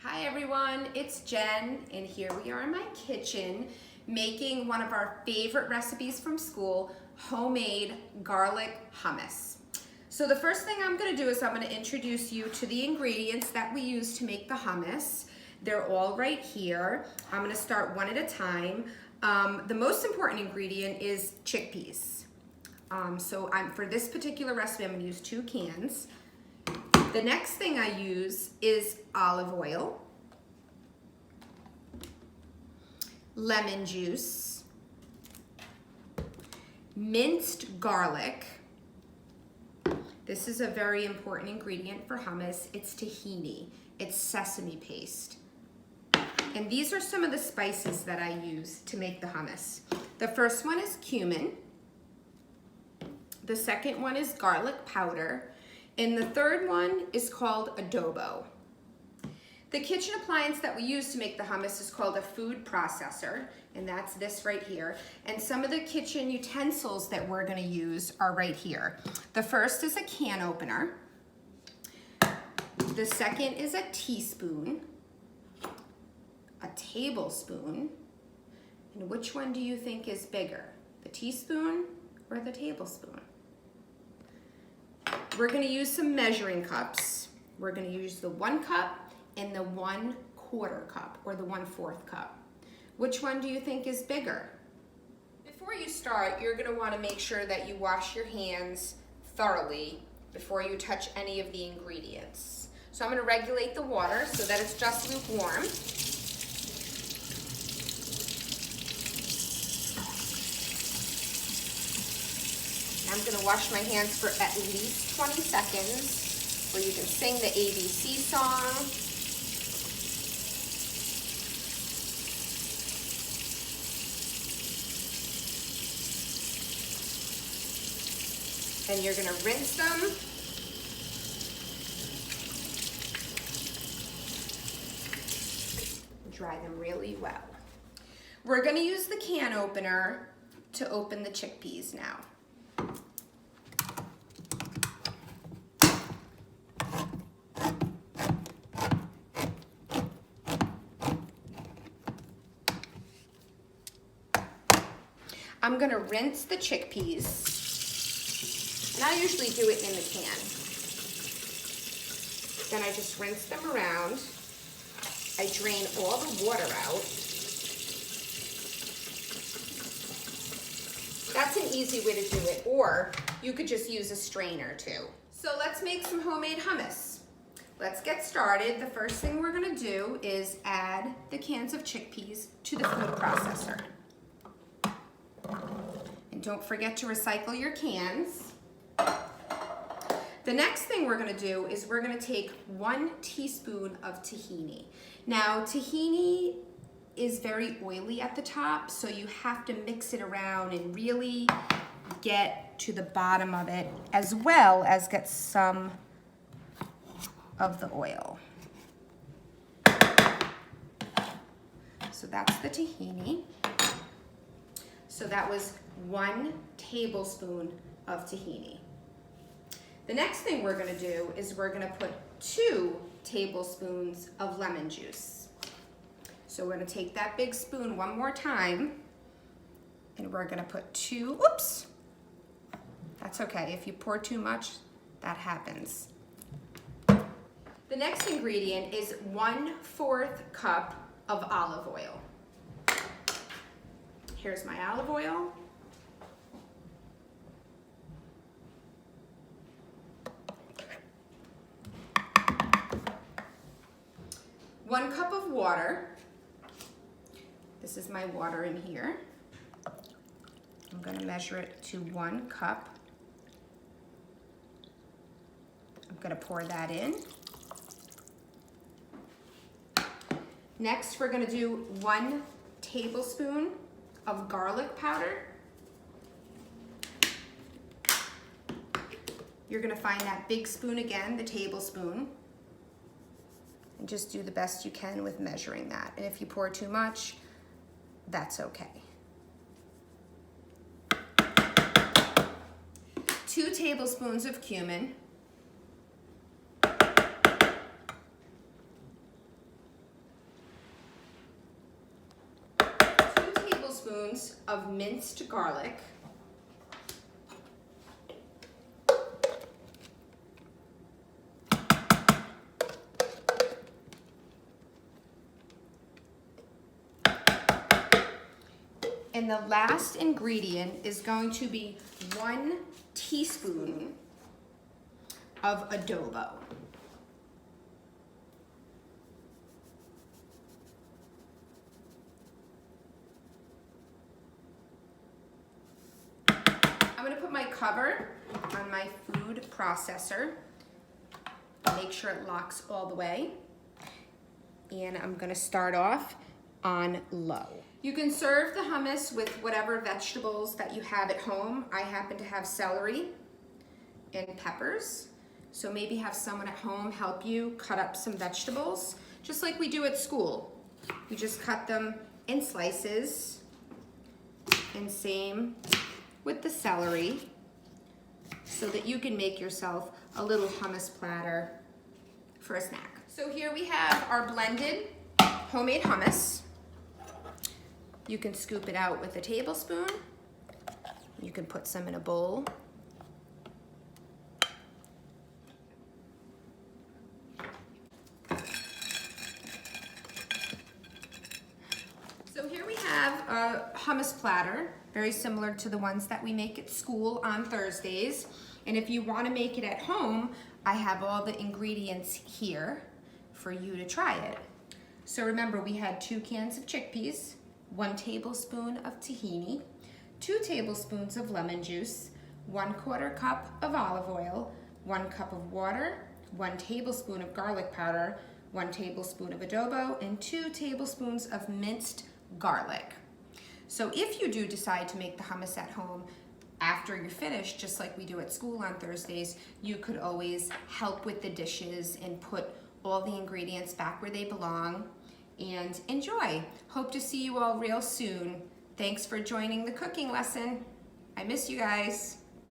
Hi everyone, it's Jen, and here we are in my kitchen making one of our favorite recipes from school, homemade garlic hummus. So the first thing I'm going to do is I'm going to introduce you to the ingredients that we use to make the hummus. They're all right here. I'm going to start one at a time. The most important ingredient is chickpeas. For this particular recipe, I'm going to use 2 cans. The next thing I use is olive oil, lemon juice, minced garlic. This is a very important ingredient for hummus. It's tahini. It's sesame paste. And these are some of the spices that I use to make the hummus. The first one is cumin. The second one is garlic powder. And the third one is called adobo. The kitchen appliance that we use to make the hummus is called a food processor, and that's this right here. And some of the kitchen utensils that we're gonna use are right here. The first is a can opener. The second is a teaspoon, a tablespoon, and which one do you think is bigger, the teaspoon or the tablespoon? We're going to use some measuring cups. We're going to use the 1 cup and the 1/4 cup, or the 1/4 cup. Which one do you think is bigger? Before you start, you're going to want to make sure that you wash your hands thoroughly before you touch any of the ingredients. So I'm going to regulate the water so that it's just lukewarm. I'm going to wash my hands for at least 20 seconds, or you can sing the ABC song. And you're going to rinse them. Dry them really well. We're going to use the can opener to open the chickpeas now. I'm going to rinse the chickpeas, and I usually do it in the can. Then I just rinse them around. I drain all the water out. That's an easy way to do it, or you could just use a strainer too. So let's make some homemade hummus. Let's get started. The first thing we're going to do is add the cans of chickpeas to the food processor. And don't forget to recycle your cans. The next thing we're going to do is we're going to take 1 teaspoon of tahini. Now, tahini is very oily at the top, so you have to mix it around and really get to the bottom of it, as well as get some of the oil. So that's the tahini. So that was 1 tablespoon of tahini. The next thing we're going to do is we're going to put 2 tablespoons of lemon juice. So we're going to take that big spoon one more time, and we're going to put 2, oops, that's okay. If you pour too much, that happens. The next ingredient is 1/4 cup of olive oil. Here's my olive oil. One cup of water. This is my water in here. I'm going to measure it to 1 cup. I'm going to pour that in. Next, we're going to do 1 tablespoon of garlic powder. You're going to find that big spoon again, the tablespoon, and just do the best you can with measuring that. And if you pour too much, that's okay. 2 tablespoons of cumin, tablespoons of minced garlic. And the last ingredient is going to be 1 teaspoon of adobo. I'm going to put my cover on my food processor. Make sure it locks all the way. And I'm going to start off on low. You can serve the hummus with whatever vegetables that you have at home. I happen to have celery and peppers. So maybe have someone at home help you cut up some vegetables, just like we do at school. You just cut them in slices, and same with the celery, so that you can make yourself a little hummus platter for a snack. So here we have our blended homemade hummus. You can scoop it out with a tablespoon. You can put some in a bowl. So here we have a hummus platter, very similar to the ones that we make at school on Thursdays. And if you want to make it at home, I have all the ingredients here for you to try it. So remember, we had 2 cans of chickpeas, 1 tablespoon of tahini, 2 tablespoons of lemon juice, 1/4 cup of olive oil, 1 cup of water, 1 tablespoon of garlic powder, 1 tablespoon of adobo, and 2 tablespoons of minced garlic. So if you do decide to make the hummus at home after you're finished, just like we do at school on Thursdays, you could always help with the dishes and put all the ingredients back where they belong. And enjoy. Hope to see you all real soon. Thanks for joining the cooking lesson. I miss you guys.